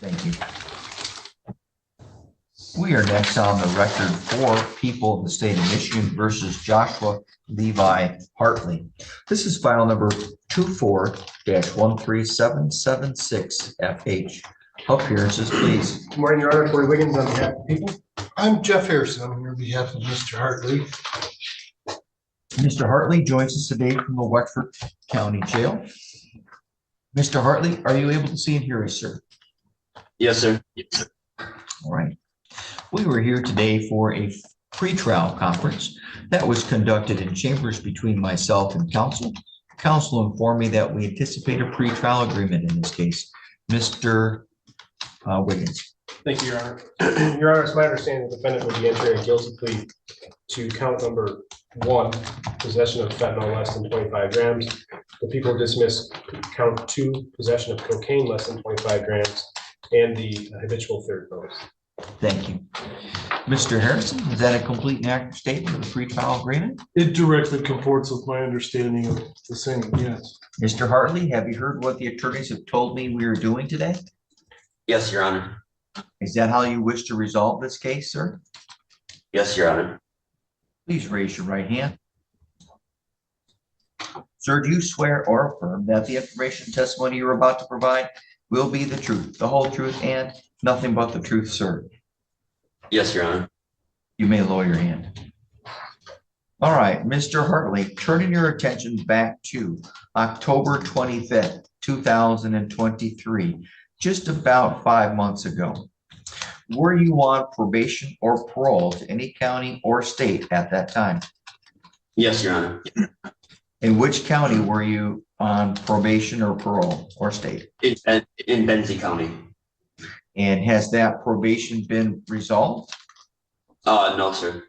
Thank you. We are next on the record for people of the state of Michigan versus Joshua Levi Hartley. This is file number 24-13776FH. Appearances, please. Good morning, Your Honor. Corey Wiggins on behalf of the people. I'm Jeff Harrison. I'm here on behalf of Mr. Hartley. Mr. Hartley joins us today from the Wexford County Jail. Mr. Hartley, are you able to see and hear us, sir? Yes, sir. All right. We were here today for a pretrial conference that was conducted in chambers between myself and counsel. Counsel informed me that we anticipate a pretrial agreement in this case. Mr. Wiggins. Thank you, Your Honor. Your Honor, it's my understanding the defendant will be entering a guilty plea to count number 1, possession of fentanyl less than 25 grams. The people dismiss count 2, possession of cocaine less than 25 grams, and the habitual third bonus. Thank you. Mr. Harrison, is that a complete and accurate statement of the pretrial agreement? It directly comports with my understanding of the same, yes. Mr. Hartley, have you heard what the attorneys have told me we are doing today? Yes, Your Honor. Is that how you wish to resolve this case, sir? Yes, Your Honor. Please raise your right hand. Sir, do you swear or affirm that the information testimony you're about to provide will be the truth, the whole truth, and nothing but the truth, sir? Yes, Your Honor. You may lower your hand. All right, Mr. Hartley, turning your attention back to October 25th, 2023, just about 5 months ago. Were you on probation or parole to any county or state at that time? Yes, Your Honor. In which county were you on probation or parole or state? In Benzie County. And has that probation been resolved? No, sir.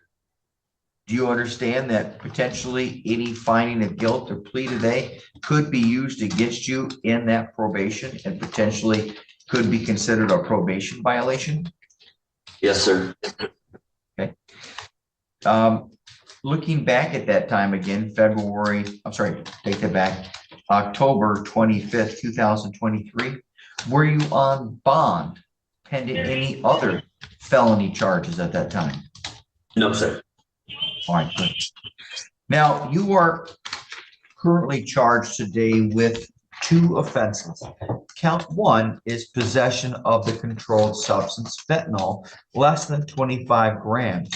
Do you understand that potentially any finding of guilt or plea today could be used against you in that probation and potentially could be considered a probation violation? Yes, sir. Okay. Looking back at that time again, take that back, October 25th, 2023, were you on bond pending any other felony charges at that time? No, sir. All right, good. Now, you are currently charged today with 2 offenses. Count 1 is possession of the controlled substance fentanyl less than 25 grams.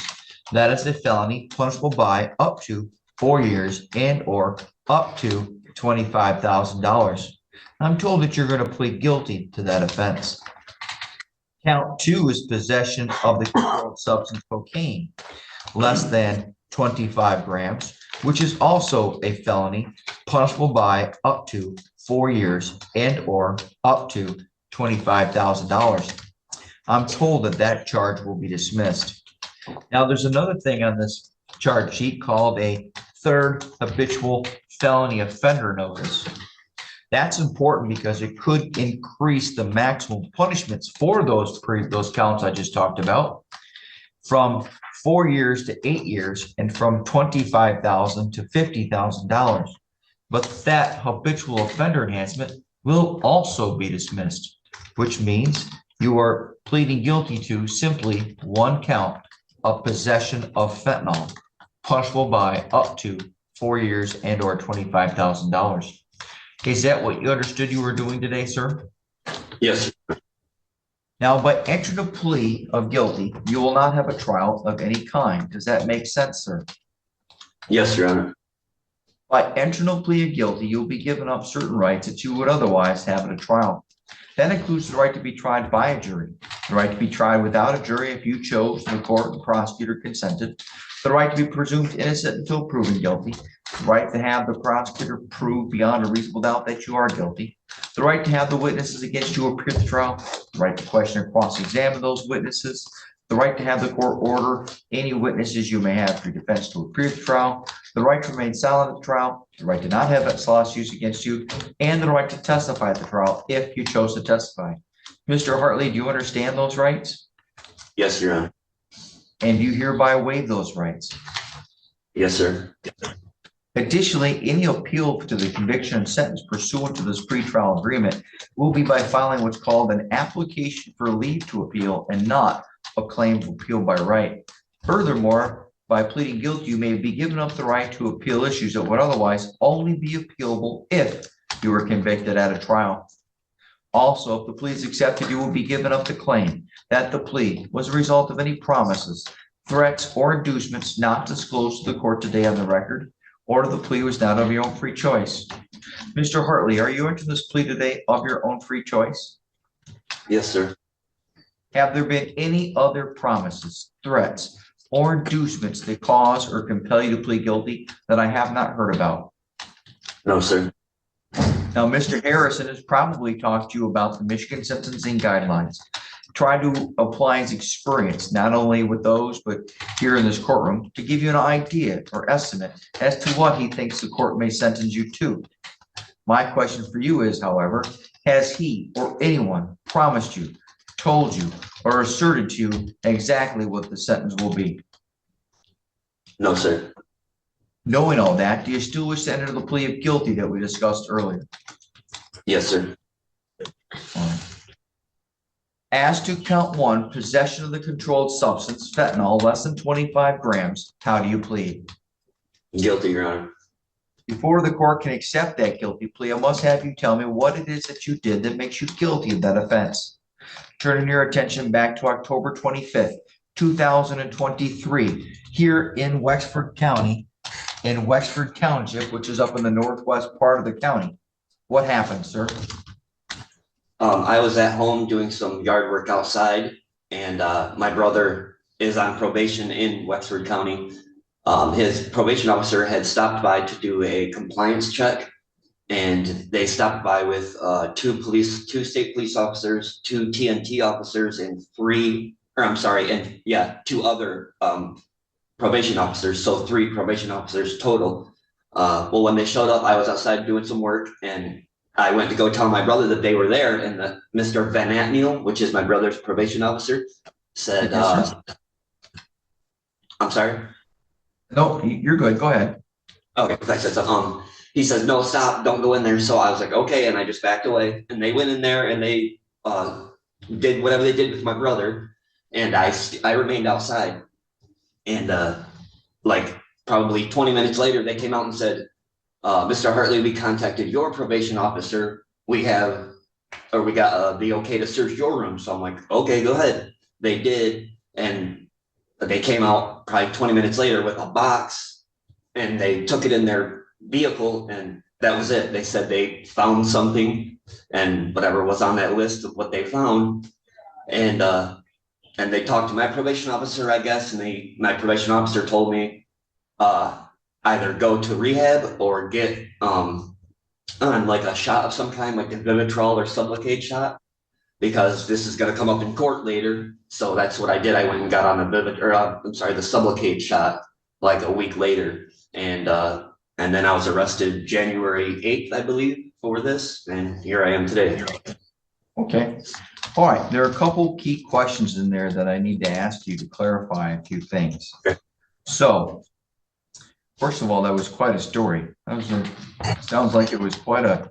That is a felony punishable by up to 4 years and or up to $25,000. I'm told that you're going to plead guilty to that offense. Count 2 is possession of the controlled substance cocaine less than 25 grams, which is also a felony punishable by up to 4 years and or up to $25,000. I'm told that that charge will be dismissed. Now, there's another thing on this charge sheet called a third habitual felony offender notice. That's important because it could increase the maximum punishments for those counts I just talked about from 4 years to 8 years and from $25,000 to $50,000. But that habitual offender enhancement will also be dismissed, which means you are pleading guilty to simply 1 count of possession of fentanyl, punishable by up to 4 years and or $25,000. Is that what you understood you were doing today, sir? Yes. Now, by entering a plea of guilty, you will not have a trial of any kind. Does that make sense, sir? Yes, Your Honor. By entering a plea of guilty, you'll be given up certain rights that you would otherwise have at a trial. That includes the right to be tried by a jury, the right to be tried without a jury if you chose, the court and prosecutor consented, the right to be presumed innocent until proven guilty, the right to have the prosecutor prove beyond a reasonable doubt that you are guilty, the right to have the witnesses against you appear at the trial, the right to question or cross-examine those witnesses, the right to have the court order any witnesses you may have for your defense to appear at the trial, the right to remain silent at the trial, the right to not have that loss used against you, and the right to testify at the trial if you chose to testify. Mr. Hartley, do you understand those rights? Yes, Your Honor. And do you hereby waive those rights? Yes, sir. Additionally, any appeal to the conviction and sentence pursuant to this pretrial agreement will be by filing what's called an application for leave to appeal and not a claim of appeal by right. Furthermore, by pleading guilty, you may be given up the right to appeal issues that would otherwise only be appealable if you were convicted at a trial. Also, if the plea is accepted, you will be given up the claim that the plea was a result of any promises, threats, or inducements not disclosed to the court today on the record, or the plea was not of your own free choice. Mr. Hartley, are you entering this plea today of your own free choice? Yes, sir. Have there been any other promises, threats, or inducements that cause or compel you to plead guilty that I have not heard about? No, sir. Now, Mr. Harrison has probably talked to you about the Michigan sentencing guidelines. Try to apply his experience, not only with those, but here in this courtroom, to give you an idea or estimate as to what he thinks the court may sentence you to. My question for you is, however, has he or anyone promised you, told you, or asserted to you exactly what the sentence will be? No, sir. Knowing all that, do you still wish to enter the plea of guilty that we discussed earlier? Yes, sir. As to count one, possession of the controlled substance, fentanyl, less than 25 grams, how do you plead? Guilty, Your Honor. Before the court can accept that guilty plea, I must have you tell me what it is that you did that makes you guilty of that offense. Turning your attention back to October 25th, 2023, here in Wexford County, in Wexford Township, which is up in the northwest part of the county. What happened, sir? I was at home doing some yard work outside, and my brother is on probation in Wexford County. His probation officer had stopped by to do a compliance check, and they stopped by with two state police officers, two TNT officers, and two other probation officers, so 3 probation officers total. Well, when they showed up, I was outside doing some work, and I went to go tell my brother that they were there, and Mr. Van Atneel, which is my brother's probation officer, said, I'm sorry? No, you're good. Go ahead. Okay, I said so. He says, no, stop, don't go in there. So I was like, okay, and I just backed away, and they went in there, and they did whatever they did with my brother, and I remained outside. And like probably 20 minutes later, they came out and said, Mr. Hartley, we contacted your probation officer. We got the okay to search your room. So I'm like, okay, go ahead. They did. And they came out probably 20 minutes later with a box, and they took it in their vehicle, and that was it. They said they found something, and whatever was on that list of what they found. And they talked to my probation officer, I guess, and my probation officer told me either go to rehab or get on like a shot of some kind, like the Vivitrol or Sublocade shot, because this is going to come up in court later. So that's what I did. I went and got on the Sublocade shot like a week later, and then I was arrested January 8th, I believe, for this, and here I am today. Okay. All right. There are a couple key questions in there that I need to ask you to clarify a few things. Okay. So, first of all, that was quite a story. Sounds like it was quite a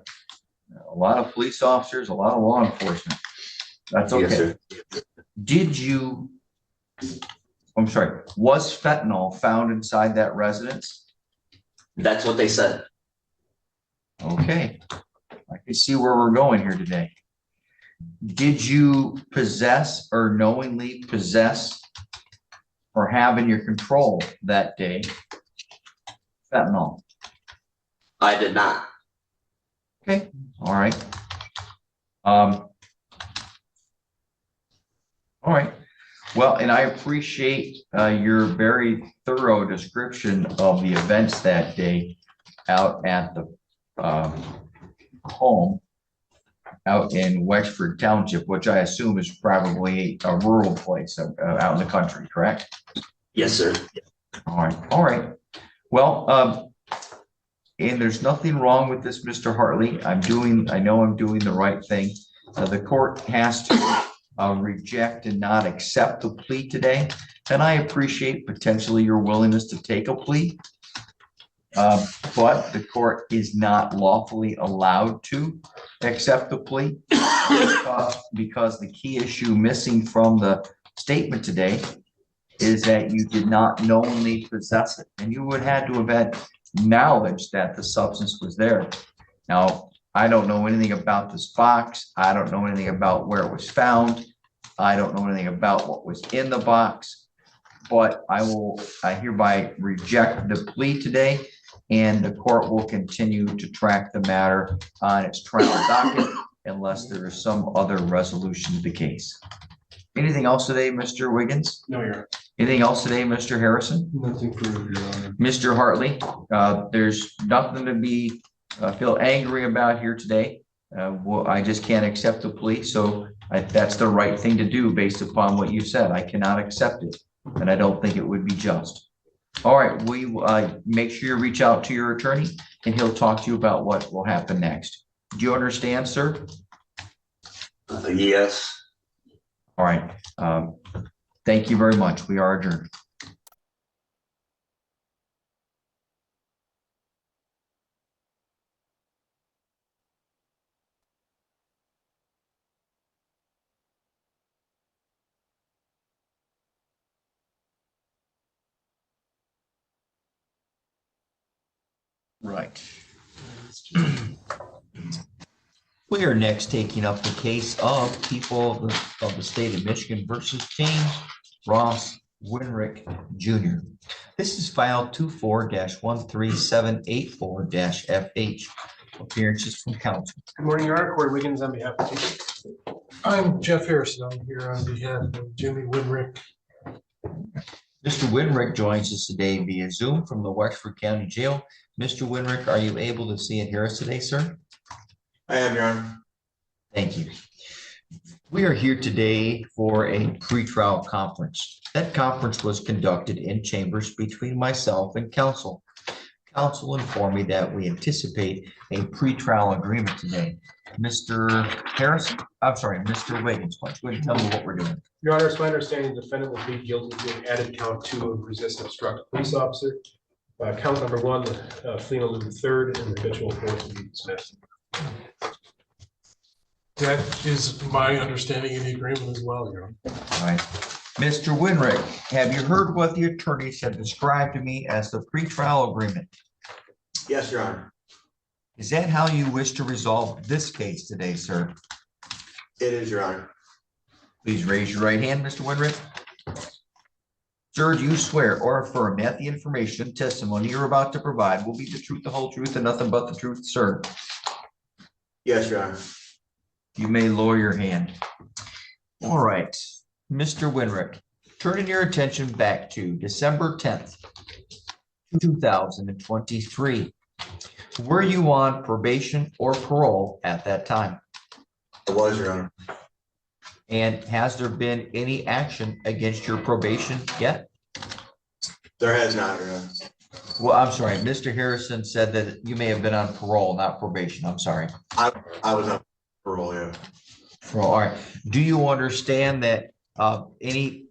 lot of police officers, a lot of law enforcement. That's okay. Yes, sir. Was fentanyl found inside that residence? That's what they said. Okay. I can see where we're going here today. Did you possess or knowingly possess or have in your control that day fentanyl? I did not. Okay. All right. All right. Well, and I appreciate your very thorough description of the events that day. out at the home out in Wexford Township, which I assume is probably a rural place out in the country, correct? Yes, sir. All right. Well, and there's nothing wrong with this, Mr. Hartley. I know I'm doing the right thing. The court has to reject and not accept the plea today. And I appreciate potentially your willingness to take a plea. But the court is not lawfully allowed to accept the plea because the key issue missing from the statement today is that you did not knowingly possess it, and you would have to have had knowledge that the substance was there. Now, I don't know anything about this box. I don't know anything about where it was found. I don't know anything about what was in the box, but I hereby reject the plea today, and the court will continue to track the matter on its trial docket unless there is some other resolution to the case. Anything else today, Mr. Wiggins? No, Your Honor. Anything else today, Mr. Harrison? Nothing further, Your Honor. Mr. Hartley, there's nothing to be feel angry about here today. Well, I just can't accept the plea, so that's the right thing to do based upon what you said. I cannot accept it, and I don't think it would be just. All right, we make sure you reach out to your attorney, and he'll talk to you about what will happen next. Do you understand, sir? Yes. All right. Thank you very much. We are adjourned. Right. We are next taking up the case of people of the state of Michigan versus James Ross Winrick Jr. This is file 24-13784-FH. Appearances from counsel. Good morning, Your Honor. Corey Wiggins on behalf of the I'm Jeff Harrison. I'm here on behalf of Jimmy Winrick. Mr. Winrick joins us today via Zoom from the Wexford County Jail. Mr. Winrick, are you able to see and hear us today, sir? I am, Your Honor. Thank you. We are here today for a pretrial conference. That conference was conducted in chambers between myself and counsel. Counsel informed me that we anticipate a pretrial agreement today. Mr. Harrison, I'm sorry, Mr. Wiggins, why don't you go ahead and tell me what we're doing? Your Honor, it's my understanding the defendant will plead guilty to an added count 2 of resist and obstruct a police officer. Count number 1, fleeing on the third, and habitual force will be dismissed. That is my understanding of the agreement as well, Your Honor. All right. Mr. Winrick, have you heard what the attorneys have described to me as the pretrial agreement? Yes, Your Honor. Is that how you wish to resolve this case today, sir? It is, Your Honor. Please raise your right hand, Mr. Winrick. Sir, do you swear or affirm that the information, testimony you're about to provide will be the truth, the whole truth, and nothing but the truth, sir? Yes, Your Honor. You may lower your hand. All right, Mr. Winrick, turning your attention back to December 10th, 2023. Were you on probation or parole at that time? I was, Your Honor. And has there been any action against your probation yet? There has not, Your Honor. Well, I'm sorry, Mr. Harrison said that you may have been on parole, not probation. I'm sorry. I was on parole, yeah. All right. Do you understand that any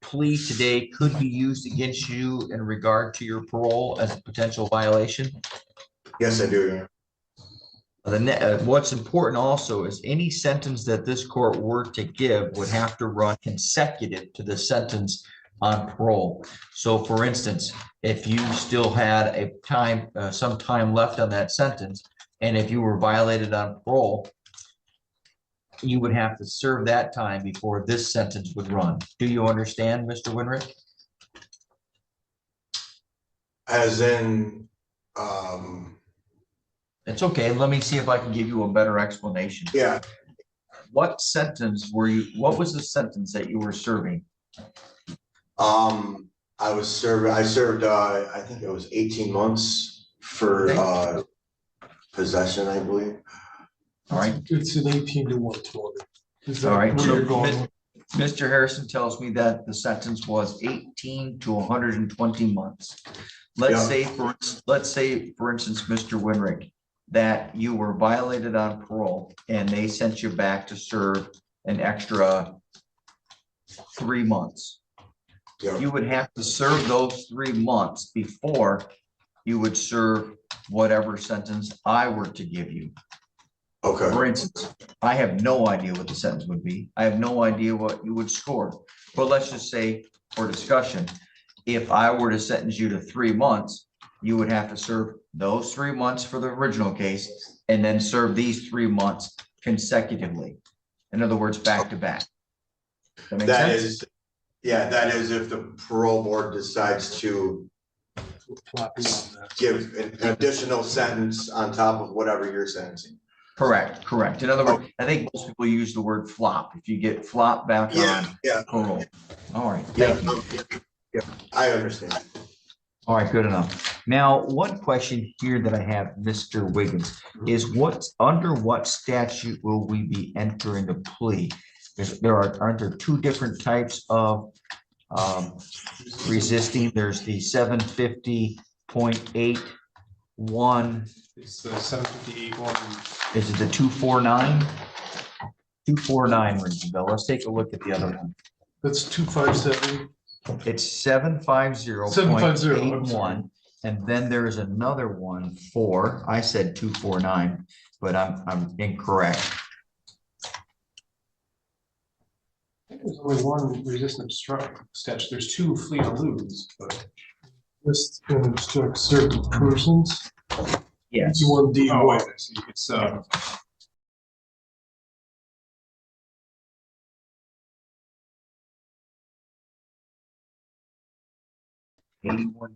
plea today could be used against you in regard to your parole as a potential violation? Yes, I do, Your Honor. What's important also is any sentence that this court were to give would have to run consecutive to the sentence on parole. So for instance, if you still had some time left on that sentence, and if you were violated on parole, you would have to serve that time before this sentence would run. Do you understand, Mr. Winrick? As in, It's okay. Let me see if I can give you a better explanation. yeah, What was the sentence that you were serving? I served, I think it was 18 months for possession, I believe. All right, It's an 18 to 120. Is that all right. where I'm going with? Mr. Harrison tells me that the sentence was 18 to 120 months. Let's say for instance, Mr. Winrick, that you were violated on parole and they sent you back to serve an extra 3 months. Yeah. You would have to serve those 3 months before you would serve whatever sentence I were to give you. Okay. For instance, I have no idea what the sentence would be. I have no idea what you would score. But let's just say for discussion, if I were to sentence you to 3 months, you would have to serve those 3 months for the original case and then serve these 3 months consecutively. In other words, back to back. That makes That sense? is, yeah, that is if the parole board decides to Floppy on that. give an additional sentence on top of whatever you're sentencing. Correct, correct. In other words, I think most people use the word flop. If you get flop back Yeah, on yeah, parole. All right, yeah, thank you. yeah, I understand. All right, good enough. Now, one question here that I have, Mr. Wiggins, is under what statute will we be entering a plea? Aren't there 2 different types of resisting? There's the 750.81. It's the 758 one. Is it the 249? 249 rings the bell. Let's take a look at the other one. That's 257. It's 750.81, and then there's another one for, I said 249, but I'm incorrect. I think there's only one resistant obstruct statute. There's 2 flee and eludes, but. This can obstruct certain persons. Yes. You want D Oh, one. I see. It's 81,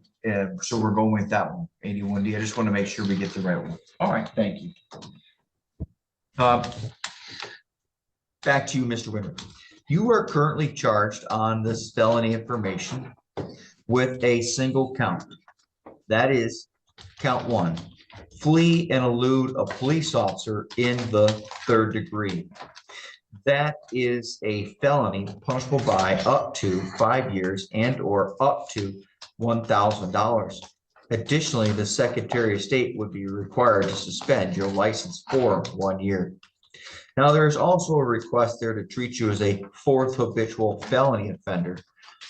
so we're going with that one, 81D. I just want to make sure we get the right one. All right, thank you. Back to you, Mr. Winter. You are currently charged on this felony information with a single count. That is count 1, flee and elude a police officer in the 3rd degree. That is a felony punishable by up to 5 years and or up to $1,000. Additionally, the Secretary of State would be required to suspend your license for 1 year. Now, there is also a request there to treat you as a 4th habitual felony offender.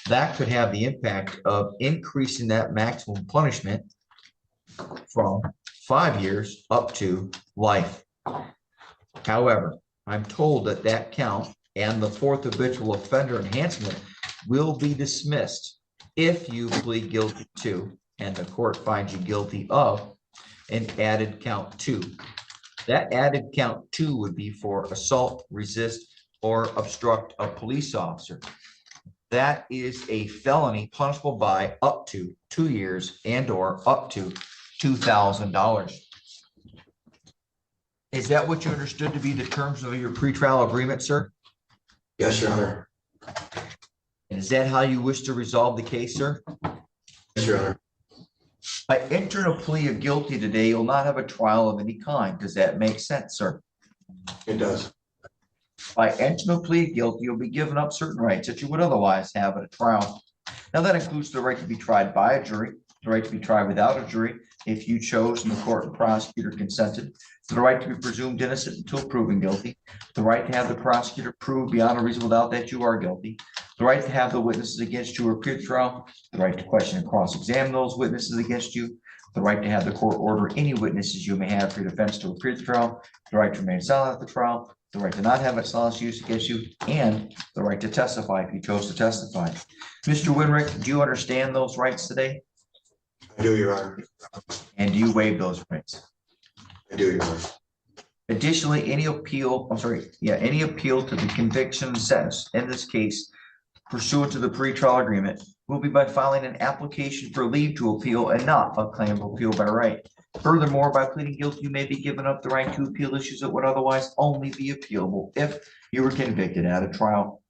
That could have the impact of increasing that maximum punishment from 5 years up to life. However, I'm told that that count and the 4th habitual offender enhancement will be dismissed if you plead guilty to, and the court finds you guilty of, an added count 2. That added count 2 would be for assault, resist, or obstruct a police officer. That is a felony punishable by up to 2 years and or up to $2,000. Is that what you understood to be the terms of your pretrial agreement, sir? Yes, Your Honor. And is that how you wish to resolve the case, sir? Yes, Your Honor. By entering a plea of guilty today, you'll not have a trial of any kind. Does that make sense, sir? It does. By entering a plea of guilty, you'll be given up certain rights that you would otherwise have at a trial. Now, that includes the right to be tried by a jury, the right to be tried without a jury if you chose and the court and prosecutor consented, the right to be presumed innocent until proven guilty, the right to have the prosecutor prove beyond a reasonable doubt that you are guilty, the right to have the witnesses against you appear at trial, the right to question and cross-examine those witnesses against you, the right to have the court order any witnesses you may have for your defense to appear at the trial, the right to remain silent at the trial, the right to not have its silence used against you, and the right to testify if you chose to testify. Mr. Winrick, do you understand those rights today? I do, Your Honor. And do you waive those rights? I do, Your Honor. Additionally, any appeal to the conviction and sentence in this case pursuant to the pretrial agreement will be by filing an application for leave to appeal and not a claim of appeal by right. Furthermore, by pleading guilty, you may be given up the right to appeal issues that would otherwise only be appealable if you were convicted at a trial.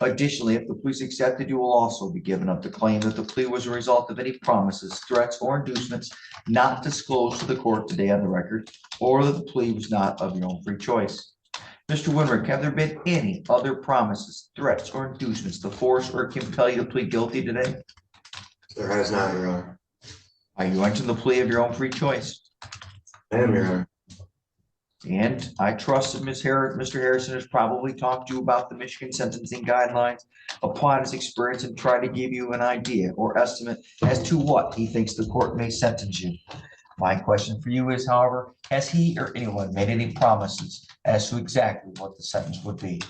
Additionally, if the plea is accepted, you will also be given up the claim that the plea was a result of any promises, threats, or inducements not disclosed to the court today on the record, or that the plea was not of your own free choice. Mr. Winrick, have there been any other promises, threats, or inducements to force or compel you to plead guilty today? There has not, Your Honor. Are you entering the plea of your own free choice? I am, Your Honor. And I trust that Mr. Harrison has probably talked to you about the Michigan sentencing guidelines, applied his experience, and tried to give you an idea or estimate as to what he thinks the court may sentence you. My question for you is, however, has he or anyone made any promises as to exactly what the sentence would be?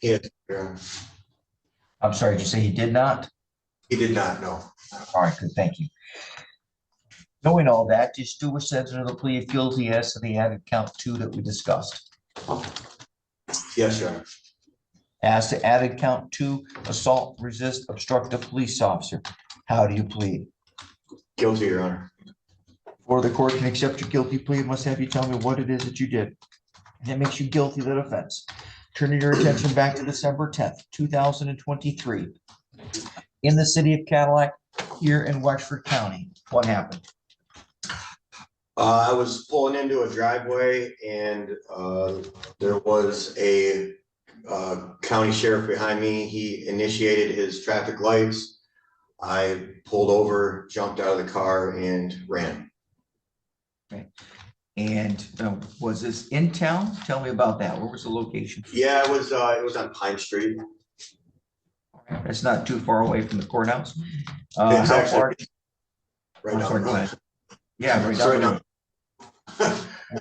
Yes, Your Honor. I'm sorry, did you say he did not? He did not know. All right, good, thank you. Knowing all that, you still was sentenced to the plea of guilty as to the added count 2 that we discussed. Yes, Your Honor. As to added count 2, assault, resist, obstruct a police officer, how do you plead? Guilty, Your Honor. Before the court can accept your guilty plea, it must have you tell me what it is that you did. And that makes you guilty of that offense. Turning your attention back to December 10th, 2023. In the city of Cadillac, here in Wexford County, what happened? I was pulling into a driveway and there was a county sheriff behind me. He initiated his traffic lights. I pulled over, jumped out of the car and ran. Okay. And was this in town? Tell me about that. Where was the location? Yeah, it was on Pine Street. It's not too far away from the courthouse. It's How actually far? right I'm down sorry, the go road. ahead. Yeah, right It's down right the down.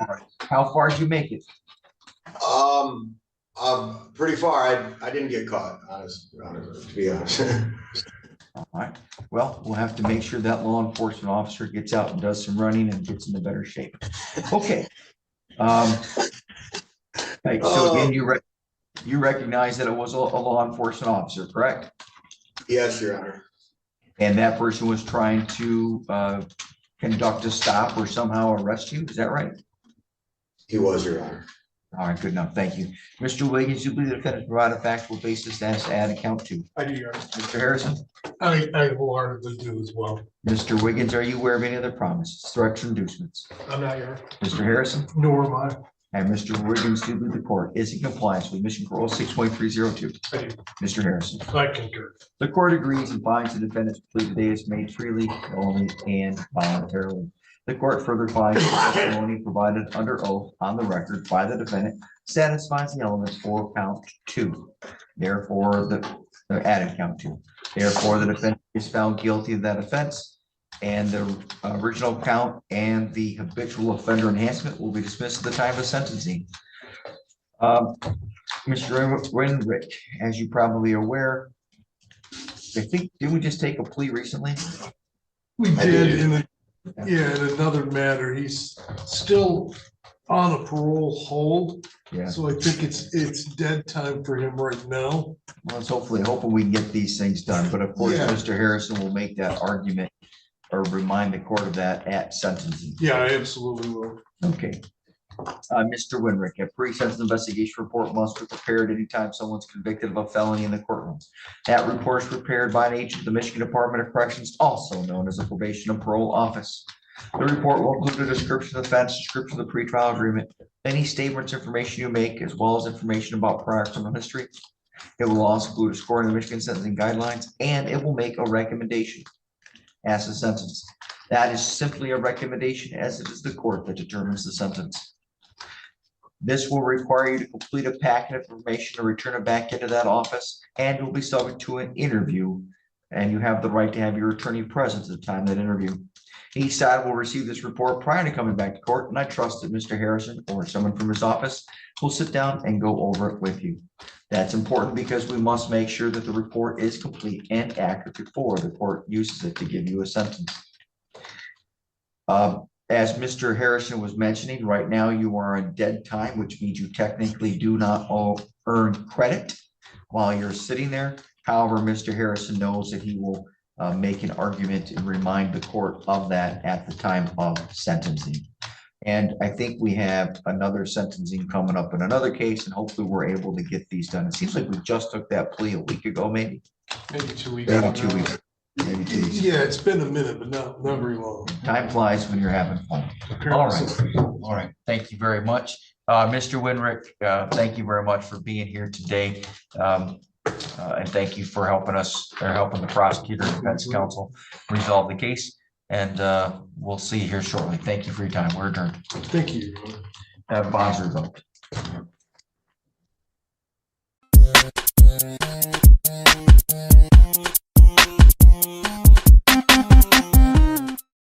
road. How far did you make it? Pretty far. I didn't get caught, to be honest. All right. Well, we'll have to make sure that law enforcement officer gets out and does some running and gets into better shape. Okay. Right, so again, you recognize that it was a law enforcement officer, correct? Yes, Your Honor. And that person was trying to conduct a stop or somehow arrest you. Is that right? He was, Your Honor. All right, good enough. Thank you. Mr. Wiggins, you believe the defendant provided a factual basis as to add count 2. I do, Your Honor. Mr. Harrison? I wholeheartedly do as well. Mr. Wiggins, are you aware of any other promises, threats, or inducements? I'm not, Your Honor. Mr. Harrison? Nor am I. And Mr. Wiggins, do you believe the court is in compliance with Michigan Code 6.302? I do. Mr. Harrison? I concur. The court agrees and finds the defendant's plea today is made freely, knowingly, and voluntarily. The court further finds the testimony provided under oath on the record by the defendant satisfies the elements for count 2. Therefore, the added count 2. Therefore, the defendant is found guilty of that offense, and the original count and the habitual offender enhancement will be dismissed at the time of sentencing. Mr. Winrick, as you probably are aware, I think, didn't we just take a plea recently? We I did. did in another matter. He's still on a parole hold. Yeah. So I think it's dead time for him right now. Well, it's hopefully we can get these things done, but of course, Yeah. Mr. Harrison will make that argument or remind the court of that at sentencing. Yeah, I absolutely will. Okay. Mr. Winrick, a pre-sentence investigation report must be prepared anytime someone's convicted of a felony in the courtroom. That report is prepared by an agent of the Michigan Department of Corrections, also known as the Probation and Parole Office. The report will include a description of the offense, description of the pretrial agreement, any statements, information you make, as well as information about prior criminal history. It will also include a scoring of the Michigan sentencing guidelines, and it will make a recommendation as a sentence. That is simply a recommendation, as it is the court that determines the sentence. This will require you to complete a packet of information to return it back into that office, and will be subject to an interview. And you have the right to have your attorney present at the time of that interview. Each side will receive this report prior to coming back to court, and I trust that Mr. Harrison or someone from his office will sit down and go over it with you. That's important because we must make sure that the report is complete and accurate before the court uses it to give you a sentence. As Mr. Harrison was mentioning, right now you are on dead time, which means you technically do not earn credit while you're sitting there. However, Mr. Harrison knows that he will make an argument and remind the court of that at the time of sentencing. And I think we have another sentencing coming up in another case, and hopefully we're able to get these done. It seems like we just took that plea a week ago, maybe. Maybe 2 weeks. Maybe 2 weeks. Maybe 2 weeks. Yeah, it's been a minute, but not very long. Time flies when you're having fun. All right. All right. Thank you very much. Mr. Winrick, thank you very much for being here today. And thank you for helping us, or helping the prosecutor and defense counsel resolve the case. And we'll see you here shortly. Thank you for your time. We're adjourned. Thank you. Bonds revoked.